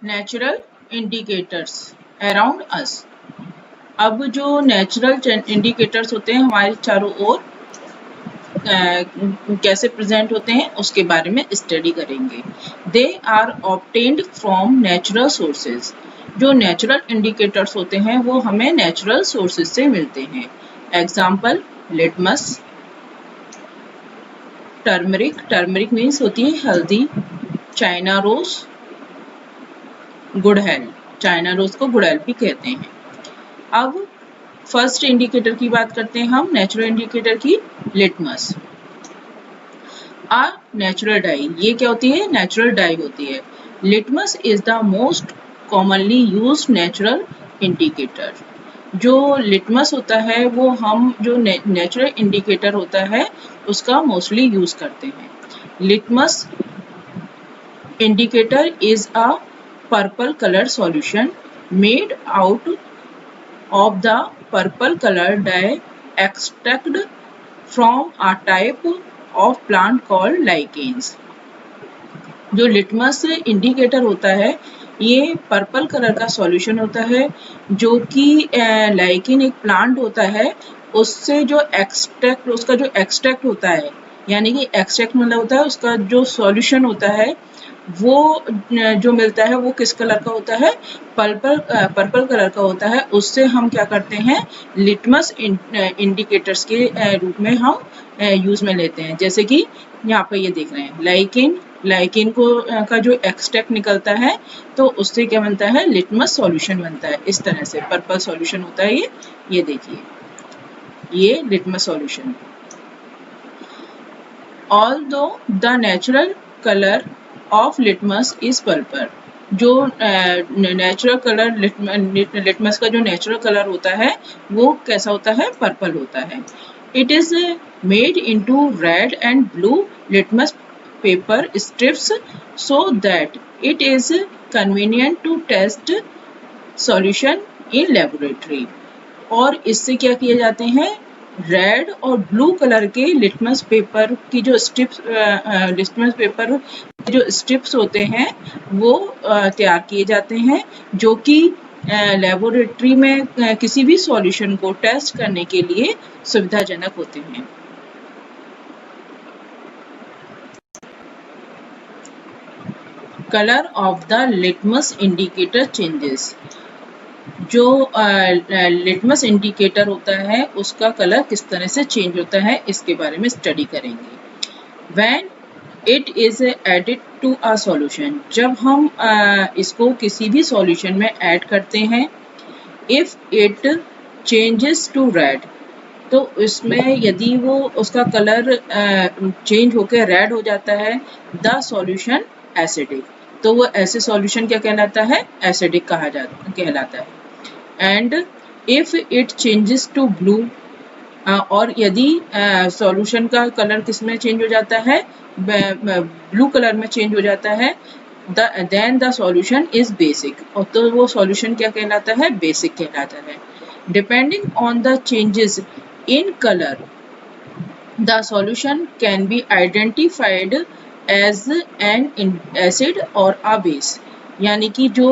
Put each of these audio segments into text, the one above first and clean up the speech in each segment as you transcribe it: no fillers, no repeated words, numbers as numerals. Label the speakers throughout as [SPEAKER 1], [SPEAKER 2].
[SPEAKER 1] Natural indicators around us. अब जो natural indicators होते हैं हमारे चारों ओर कैसे प्रेजेंट होते हैं उसके बारे में स्टडी करेंगे। They are obtained from natural sources. जो नेचुरल इंडिकेटर्स होते हैं वो हमें नेचुरल सोर्सेज से मिलते हैं। Example litmus, turmeric, turmeric means होती है हल्दी, चाइना रोज, गुड़हल, चाइना रोज को गुड़हल भी कहते हैं। अब फर्स्ट इंडिकेटर की बात करते हैं हम, नेचुरल इंडिकेटर की, लिटमस। आ नेचुरल डाई, ये क्या होती है? नेचुरल डाई होती है। Litmus is the most commonly used natural indicator. जो लिटमस होता है वो हम जो नेचुरल इंडिकेटर होता है उसका मोस्टली यूज करते हैं। Litmus indicator is a purple colour solution made out of the purple color dye extracted from a type of plant called lichens। जो लिटमस इंडिकेटर होता है ये पर्पल कलर का सॉल्यूशन होता है जो कि लाइकिन एक प्लांट होता है उससे जो एक्सट्रैक्ट, उसका जो एक्सट्रैक्ट होता है, यानी कि एक्सट्रैक्ट मतलब होता है उसका जो सॉल्यूशन होता है वो जो मिलता है वो किस कलर का होता है? पर्पल कलर का होता है। उससे हम क्या करते हैं? लिटमस इंडिकेटर्स के रूप में हम यूज में लेते हैं। जैसे कि यहाँ पे ये देख रहे हैं लाइकिन, लाइकिन को का जो एक्सट्रैक्ट निकलता है तो उससे क्या बनता है? लिटमस सॉल्यूशन बनता है। इस तरह से पर्पल सॉल्यूशन होता है ये देखिए, ये litmus solution. Although the natural colour of litmus is purple. जो नेचुरल कलर लिटमस का जो नेचुरल कलर होता है वो कैसा होता है? पर्पल होता है। It is made into red and blue litmus paper strips so that it is convenient to test solution in laboratory। और इससे क्या किए जाते हैं? रेड और ब्लू कलर के लिटमस पेपर की जो स्ट्रिप्स, लिटमस पेपर जो स्ट्रिप्स होते हैं वो तैयार किए जाते हैं जो कि लेबोरेटरी में किसी भी सॉल्यूशन को टेस्ट करने के लिए सुविधाजनक होते हैं। Colour of the litmus indicator changes. जो लिटमस इंडिकेटर होता है उसका कलर किस तरह से चेंज होता है इसके बारे में स्टडी करेंगे। When it is added to a solution, जब हम इसको किसी भी सॉल्यूशन में ऐड करते हैं, if it changes to red, तो इसमें यदि वो उसका कलर चेंज होकर रेड हो जाता है, द सॉल्यूशन एसिडिक, तो वो ऐसे सॉल्यूशन क्या कहलाता है? एसिडिक कहलाता है। And if it changes to blue, और यदि सॉल्यूशन का कलर किस में चेंज हो जाता है? ब्लू कलर में चेंज हो जाता है, then the solution is basic, और तो वो सॉल्यूशन क्या कहलाता है? बेसिक कहलाता है। Depending on the changes in color, the solution can be identified as an acid or a base। यानी कि जो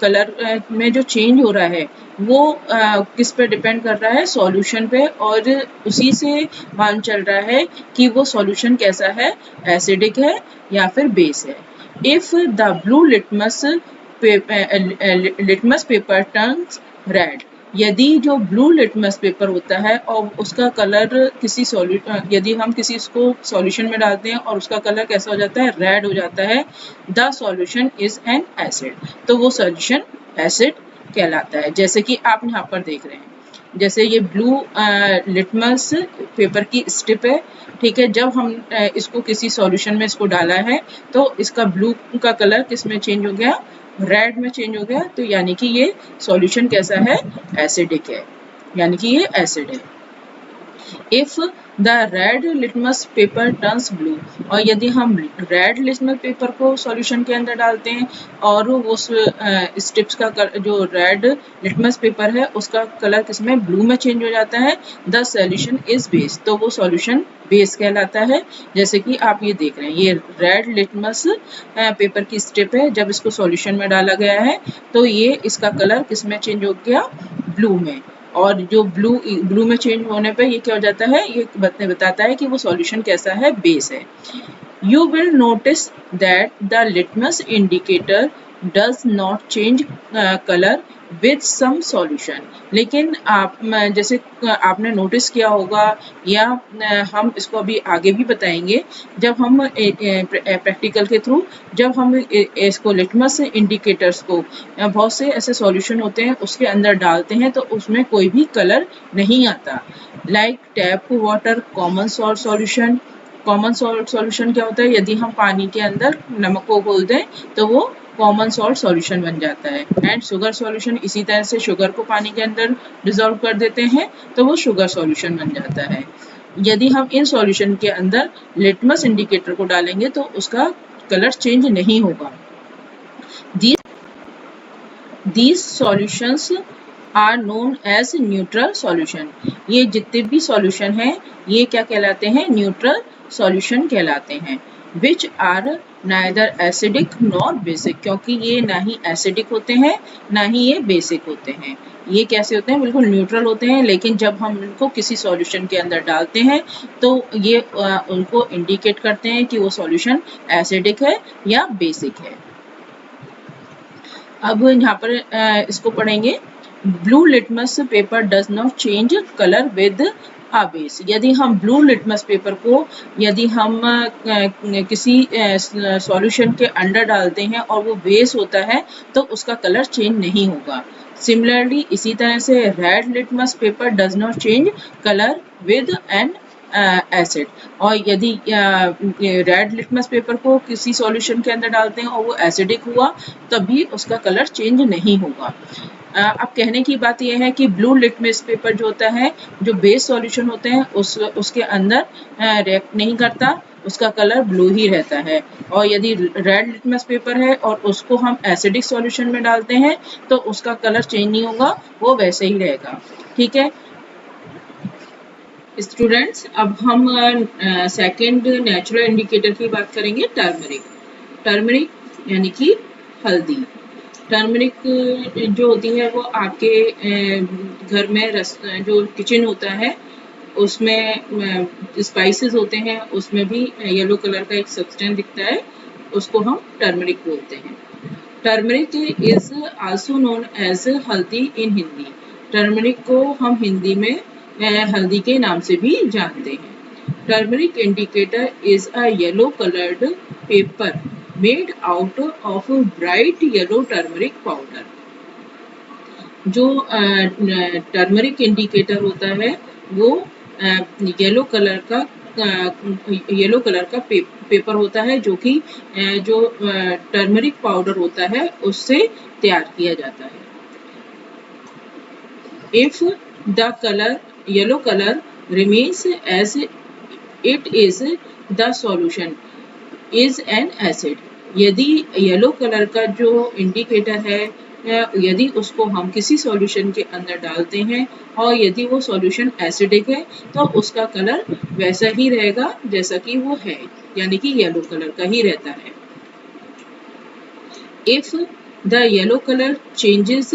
[SPEAKER 1] कलर में जो चेंज हो रहा है वो किस पे डिपेंड कर रहा है? सॉल्यूशन पे, और उसी से मालूम चल रहा है कि वो सॉल्यूशन कैसा है? एसिडिक है या फिर बेस है। If the blue litmus paper turns red, यदि जो ब्लू लिटमस पेपर होता है और उसका कलर किसी यदि हम किसी इसको सॉल्यूशन में डालते हैं और उसका कलर कैसा हो जाता है? रेड हो जाता है, the solution is an acid, तो वो सॉल्यूशन एसिड कहलाता है। जैसे कि आप यहाँ पर देख रहे हैं, जैसे ये ब्लू लिटमस पेपर की स्ट्रिप है, ठीक है। जब हम इसको किसी सॉल्यूशन में इसको डाला है तो इसका ब्लू का कलर किस में चेंज हो गया? रेड में चेंज हो गया, तो यानी कि ये सॉल्यूशन कैसा है? एसिडिक है, यानी कि ये एसिड है। If the red litmus paper turns blue. और यदि हम रेड लिटमस पेपर को सॉल्यूशन के अंदर डालते हैं और उस स्ट्रिप्स का जो रेड लिटमस पेपर है उसका कलर किसमें ब्लू में चेंज हो जाता है, द सॉल्यूशन इज बेस, तो वो सॉल्यूशन बेस कहलाता है। जैसे कि आप ये देख रहे हैं, ये रेड लिटमस पेपर की स्ट्रिप है, जब इसको सॉल्यूशन में डाला गया है तो ये इसका कलर किसमें चेंज हो गया, ब्लू में। और जो ब्लू में चेंज होने पे ये क्या हो जाता है, ये बताता है कि वो सॉल्यूशन कैसा है, बेस है। You will notice that the litmus indicator does not change color with some solution। लेकिन आप जैसे आपने नोटिस किया होगा या हम इसको अभी आगे भी बताएंगे, जब हम प्रैक्टिकल के थ्रू जब हम इसको लिटमस इंडिकेटर्स को बहुत से ऐसे सॉल्यूशन होते हैं उसके अंदर डालते हैं तो उसमें कोई भी कलर नहीं आता। Like tap water, common salt solution. Common salt solution क्या होता है, यदि हम पानी के अंदर नमक को घोल दें तो वो कॉमन सॉल्ट सॉल्यूशन बन जाता है। एंड शुगर सॉल्यूशन, इसी तरह से शुगर को पानी के अंदर डिसॉल्व कर देते हैं तो वो शुगर सॉल्यूशन बन जाता है। यदि हम इन सॉल्यूशन के अंदर लिटमस इंडिकेटर को डालेंगे तो उसका कलर चेंज नहीं होगा। These solutions are known as neutral solution। ये जितने भी सॉल्यूशन हैं ये क्या कहलाते हैं, न्यूट्रल सॉल्यूशन कहलाते हैं। Which are neither acidic nor basic, क्योंकि ये ना ही एसिडिक होते हैं ना ही ये बेसिक होते हैं। ये कैसे होते हैं, बिल्कुल न्यूट्रल होते हैं, लेकिन जब हम इनको किसी सॉल्यूशन के अंदर डालते हैं तो ये उनको इंडिकेट करते हैं कि वो सॉल्यूशन एसिडिक है या बेसिक है। अब यहाँ पर इसको पढ़ेंगे। Blue litmus paper does not change colour with a base. यदि हम ब्लू लिटमस पेपर को यदि हम किसी सॉल्यूशन के अंदर डालते हैं और वो बेस होता है तो उसका कलर चेंज नहीं होगा। सिमिलरली इसी तरह से red litmus paper does not change colour with N acid. और यदि रेड लिटमस पेपर को किसी सॉल्यूशन के अंदर डालते हैं और वो एसिडिक हुआ तभी उसका कलर चेंज नहीं होगा। अब कहने की बात यह है कि ब्लू लिटमस पेपर जो होता है, जो बेस सॉल्यूशन होते हैं उसके अंदर रिएक्ट नहीं करता, उसका कलर ब्लू ही रहता है। और यदि रेड लिटमस पेपर है और उसको हम एसिडिक सॉल्यूशन में डालते हैं तो उसका कलर चेंज नहीं होगा, वो वैसे ही रहेगा। ठीक है स्टूडेंट्स, अब हम सेकंड नेचुरल इंडिकेटर की बात करेंगे, टर्मरिक। टर्मरिक यानी कि हल्दी। टर्मरिक जो होती है वो आपके घर में जो किचन होता है उसमें स्पाइसेस होते हैं, उसमें भी येलो कलर का एक सब्सटेंस दिखता है, उसको हम टर्मरिक बोलते हैं। Turmeric is also known as haldi in Hindi. Turmeric को हम हिंदी में हल्दी के नाम से भी जानते हैं। Turmeric indicator is a yellow coloured paper made out of bright yellow turmeric powder. जो टर्मरिक इंडिकेटर होता है वो येलो कलर का पेपर होता है जो कि जो टर्मरिक पाउडर होता है उससे तैयार किया जाता है। If the colour yellow colour remains as it is, the solution is an acid। यदि येलो कलर का जो इंडिकेटर है यदि उसको हम किसी सॉल्यूशन के अंदर डालते हैं और यदि वो सॉल्यूशन एसिडिक है तो उसका कलर वैसा ही रहेगा जैसा कि वो है, यानी कि येलो कलर का ही रहता है। If the yellow color changes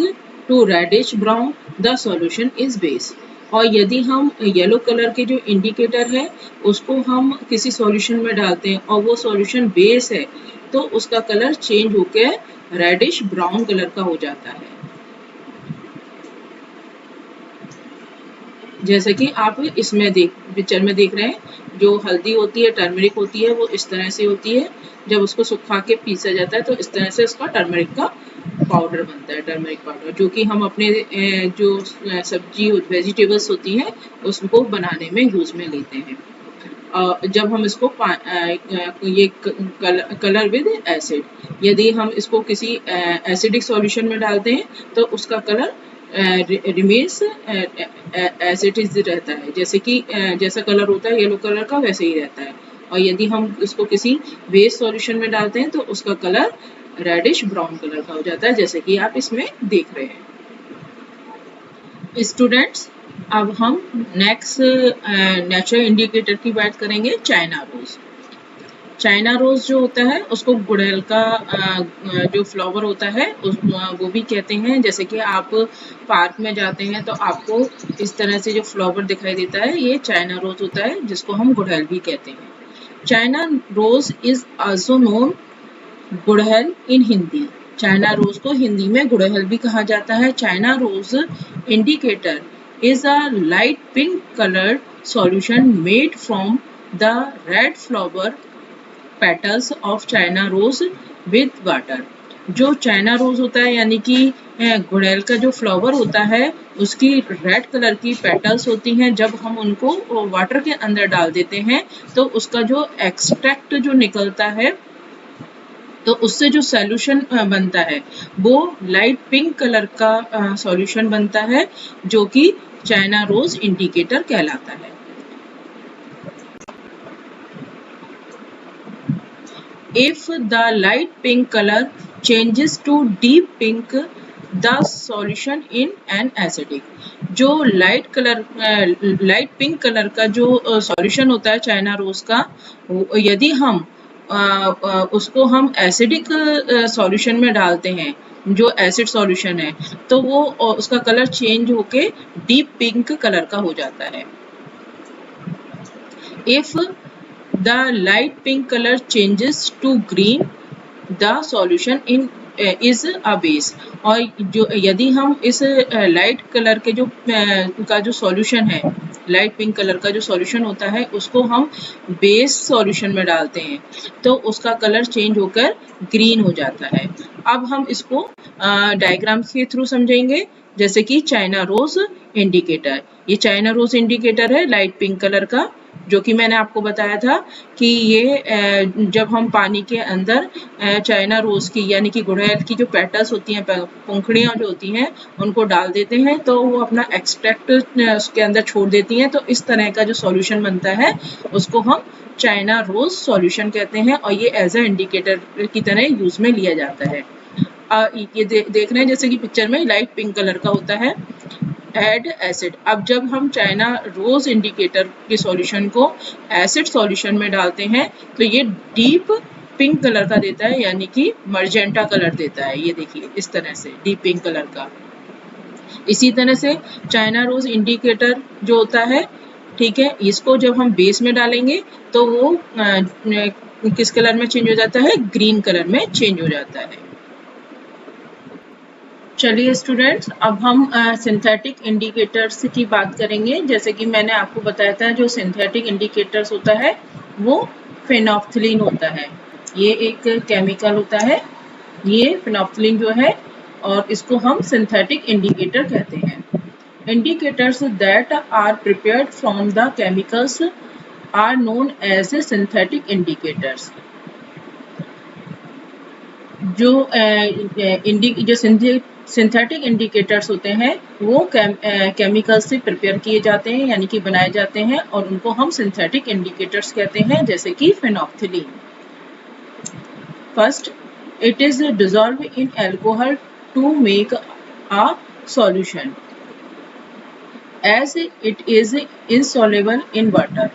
[SPEAKER 1] to reddish brown, the solution is base। और यदि हम येलो कलर के जो इंडिकेटर है उसको हम किसी सॉल्यूशन में डालते हैं और वो सॉल्यूशन बेस है तो उसका कलर चेंज होकर रेडिश ब्राउन कलर का हो जाता है। जैसे कि आप इसमें पिक्चर में देख रहे हैं, जो हल्दी होती है, टर्मरिक होती है, वो इस तरह से होती है। जब उसको सुखा के पीसा जाता है तो इस तरह से उसका टर्मरिक का पाउडर बनता है, टर्मरिक पाउडर, जो कि हम अपने जो सब्जी वेजिटेबल्स होती हैं उसको बनाने में यूज में लेते हैं। जब हम इसको ये कलर विद एसिड, यदि हम इसको किसी एसिडिक सॉल्यूशन में डालते हैं तो उसका colour remains as it is रहता है, जैसे कि जैसा कलर होता है येलो कलर का वैसे ही रहता है। और यदि हम इसको किसी बेस सॉल्यूशन में डालते हैं तो उसका कलर रेडिश ब्राउन कलर का हो जाता है, जैसे कि आप इसमें देख रहे हैं। स्टूडेंट्स, अब हम नेक्स्ट नेचुरल इंडिकेटर की बात करेंगे, चाइना रोज। चाइना रोज जो होता है उसको गुड़हल का जो फ्लावर होता है वो भी कहते हैं। जैसे कि आप पार्क में जाते हैं तो आपको इस तरह से जो फ्लावर दिखाई देता है ये चाइना रोज होता है, जिसको हम गुड़हल भी कहते हैं। China rose is also known gudhal in Hindi. China rose को हिंदी में गुड़हल भी कहा जाता है। China rose indicator is a light pink colored solution made from the red flower petals of China rose with water। जो चाइना रोज होता है यानी कि गुड़हल का जो फ्लावर होता है उसकी रेड कलर की पेटल्स होती हैं। जब हम उनको वाटर के अंदर डाल देते हैं तो उसका जो एक्सट्रैक्ट जो निकलता है तो उससे जो सॉल्यूशन बनता है वो लाइट पिंक कलर का सॉल्यूशन बनता है, जो कि चाइना रोज इंडिकेटर कहलाता है। If the light pink color changes to deep pink, the solution in an acidic। जो लाइट पिंक कलर का जो सॉल्यूशन होता है चाइना रोज का, यदि हम उसको हम एसिडिक सॉल्यूशन में डालते हैं, जो एसिड सॉल्यूशन है, तो वो उसका कलर चेंज होके डीप पिंक कलर का हो जाता है। If the light pink colour changes to green, the solution in is a base. और जो यदि हम इस लाइट कलर के जो सॉल्यूशन है, लाइट पिंक कलर का जो सॉल्यूशन होता है उसको हम बेस सॉल्यूशन में डालते हैं तो उसका कलर चेंज होकर ग्रीन हो जाता है। अब हम इसको डायग्राम्स के थ्रू समझेंगे, जैसे कि चाइना रोज इंडिकेटर। ये चाइना रोज इंडिकेटर है लाइट पिंक कलर का, जो कि मैंने आपको बताया था कि ये जब हम पानी के अंदर चाइना रोज की यानी कि गुड़हल की जो पेटल्स होती हैं, पंखुड़ियाँ जो होती हैं, उनको डाल देते हैं तो वो अपना एक्सट्रैक्ट उसके अंदर छोड़ देती हैं। तो इस तरह का जो सॉल्यूशन बनता है उसको हम चाइना रोज सॉल्यूशन कहते हैं और ये एज अ इंडिकेटर की तरह यूज में लिया जाता है। ये देख रहे हैं जैसे कि पिक्चर में लाइट पिंक कलर का होता है। Add acid. अब जब हम चाइना रोज इंडिकेटर के सॉल्यूशन को एसिड सॉल्यूशन में डालते हैं तो ये डीप पिंक कलर का देता है, यानी कि मर्जेंटा कलर देता है। ये देखिए इस तरह से डीप पिंक कलर का। इसी तरह से चाइना रोज इंडिकेटर जो होता है, ठीक है, इसको जब हम बेस में डालेंगे तो वो किस कलर में चेंज हो जाता है, ग्रीन कलर में चेंज हो जाता है। चलिए स्टूडेंट्स, अब हम सिंथेटिक इंडिकेटर्स की बात करेंगे। जैसे कि मैंने आपको बताया था जो सिंथेटिक इंडिकेटर्स होता है वो फेनोल्फ्थलीन होता है। ये एक केमिकल होता है, ये फेनोल्फ्थलीन जो है, और इसको हम सिंथेटिक इंडिकेटर कहते हैं। Indicators that are prepared from the chemicals are known as synthetic indicators. जो सिंथेटिक इंडिकेटर्स होते हैं वो केमिकल से प्रिपेयर किए जाते हैं, यानी कि बनाए जाते हैं, और उनको हम सिंथेटिक इंडिकेटर्स कहते हैं, जैसे कि phenolphthalein. First, it is dissolve in alcohol to make a solution as it is insoluble in water।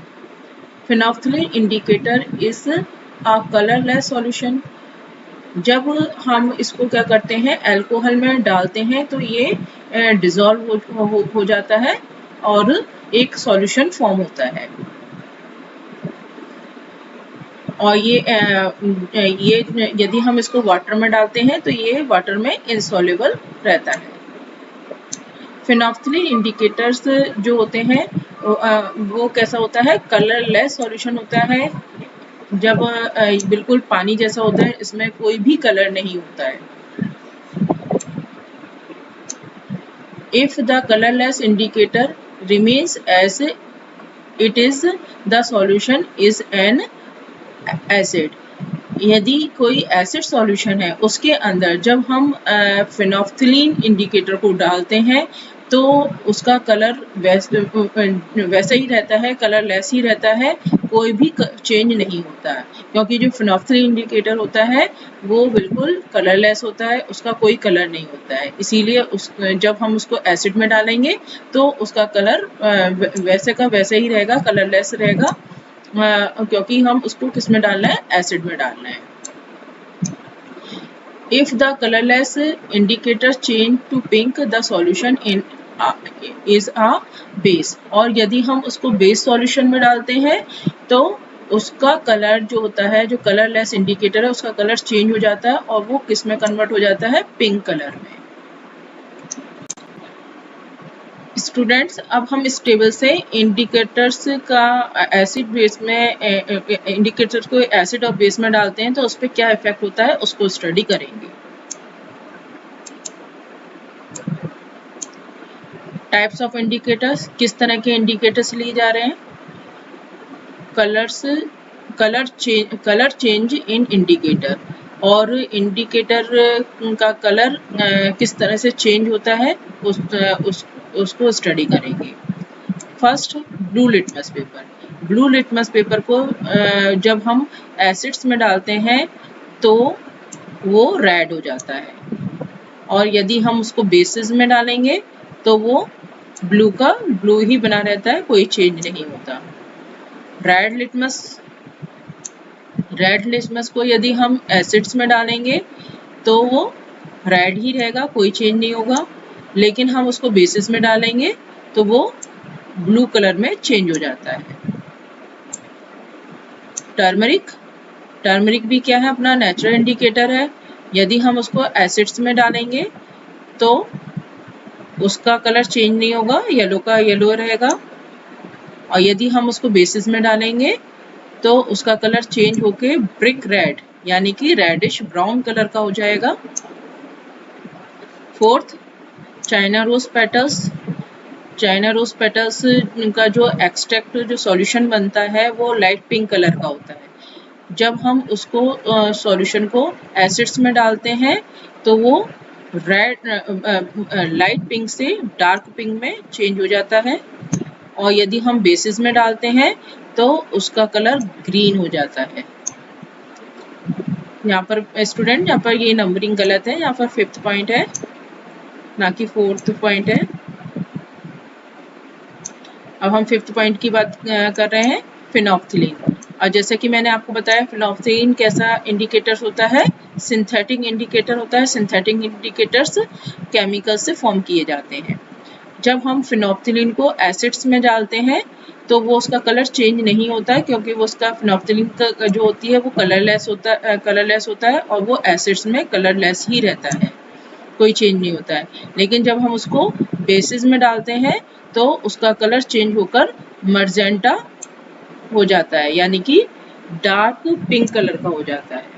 [SPEAKER 1] Phenolphthalein indicator is a colourless solution. जब हम इसको क्या करते हैं, अल्कोहल में डालते हैं तो ये डिसॉल्व हो जाता है और एक सॉल्यूशन फॉर्म होता है। और ये यदि हम इसको वाटर में डालते हैं तो ये वाटर में इनसॉल्युबल रहता है। फेनोल्फ्थलीन इंडिकेटर्स जो होते हैं वो कैसा होता है, कलरलेस सॉल्यूशन होता है। जब बिल्कुल पानी जैसा होता है, इसमें कोई भी कलर नहीं होता है। If the colorless indicator remains as it is, the solution is an acid। यदि कोई एसिड सॉल्यूशन है उसके अंदर जब हम फिनोल्फथलीन इंडिकेटर को डालते हैं तो उसका कलर वैसा ही रहता है, कलरलेस ही रहता है, कोई भी चेंज नहीं होता है, क्योंकि जो फिनोल्फथलीन इंडिकेटर होता है वो बिल्कुल कलरलेस होता है, उसका कोई कलर नहीं होता है। इसीलिए जब हम उसको एसिड में डालेंगे तो उसका कलर वैसे का वैसे ही रहेगा, कलरलेस रहेगा, क्योंकि हम उसको किस में डालना है, एसिड में डालना है। If the colorless indicator change to pink, the solution is a base। और यदि हम उसको बेस सॉल्यूशन में डालते हैं तो उसका कलर जो होता है, जो कलरलेस इंडिकेटर है, उसका कलर चेंज हो जाता है और वो किस में कन्वर्ट हो जाता है, पिंक कलर में। स्टूडेंट्स, अब हम इस टेबल से इंडिकेटर्स का एसिड बेस में इंडिकेटर्स को एसिड और बेस में डालते हैं तो उस पर क्या इफेक्ट होता है उसको स्टडी करेंगे। टाइप्स ऑफ इंडिकेटर्स, किस तरह के इंडिकेटर्स लिए जा रहे हैं। कलर चेंज इन इंडिकेटर, और इंडिकेटर का कलर किस तरह से चेंज होता है उसको स्टडी करेंगे। First, blue litmus paper. Blue litmus paper को जब हम एसिड्स में डालते हैं तो वो रेड हो जाता है, और यदि हम उसको बेसिस में डालेंगे तो वो ब्लू का ब्लू ही बना रहता है, कोई चेंज नहीं होता। रेड लिटमस को यदि हम एसिड्स में डालेंगे तो वो रेड ही रहेगा, कोई चेंज नहीं होगा, लेकिन हम उसको बेसिस में डालेंगे तो वो ब्लू कलर में चेंज हो जाता है। टर्मरिक भी क्या है, अपना नेचुरल इंडिकेटर है। यदि हम उसको एसिड्स में डालेंगे तो उसका कलर चेंज नहीं होगा, येलो का येलो रहेगा, और यदि हम उसको बेसिस में डालेंगे तो उसका कलर चेंज होके ब्रिक रेड यानी कि रेडिश ब्राउन कलर का हो जाएगा। फोर्थ, चाइना रोज पेटल्स का जो एक्सट्रैक्ट जो सॉल्यूशन बनता है वो लाइट पिंक कलर का होता है। जब हम उसको सॉल्यूशन को एसिड्स में डालते हैं तो वो लाइट पिंक से डार्क पिंक में चेंज हो जाता है, और यदि हम बेसिस में डालते हैं तो उसका कलर ग्रीन हो जाता है। यहाँ पर स्टूडेंट, यहाँ पर ये नंबरिंग गलत है, यहाँ पर 5th पॉइंट है ना कि 4th पॉइंट है। अब हम 5th पॉइंट की बात कर रहे हैं, फिनोल्फथलीन। और जैसे कि मैंने आपको बताया फिनोल्फथलीन कैसा इंडिकेटर्स होता है, सिंथेटिक इंडिकेटर होता है। सिंथेटिक इंडिकेटर्स केमिकल से फॉर्म किए जाते हैं। जब हम फिनोल्फथलीन को एसिड्स में डालते हैं तो वो उसका कलर चेंज नहीं होता है, क्योंकि वो उसका फिनोल्फथलीन का जो होती है वो कलरलेस होता है और वो एसिड्स में कलरलेस ही रहता है, कोई चेंज नहीं होता है। लेकिन जब हम उसको बेसिस में डालते हैं तो उसका कलर चेंज होकर मर्जेंटा हो जाता है, यानी कि डार्क पिंक कलर का हो जाता है।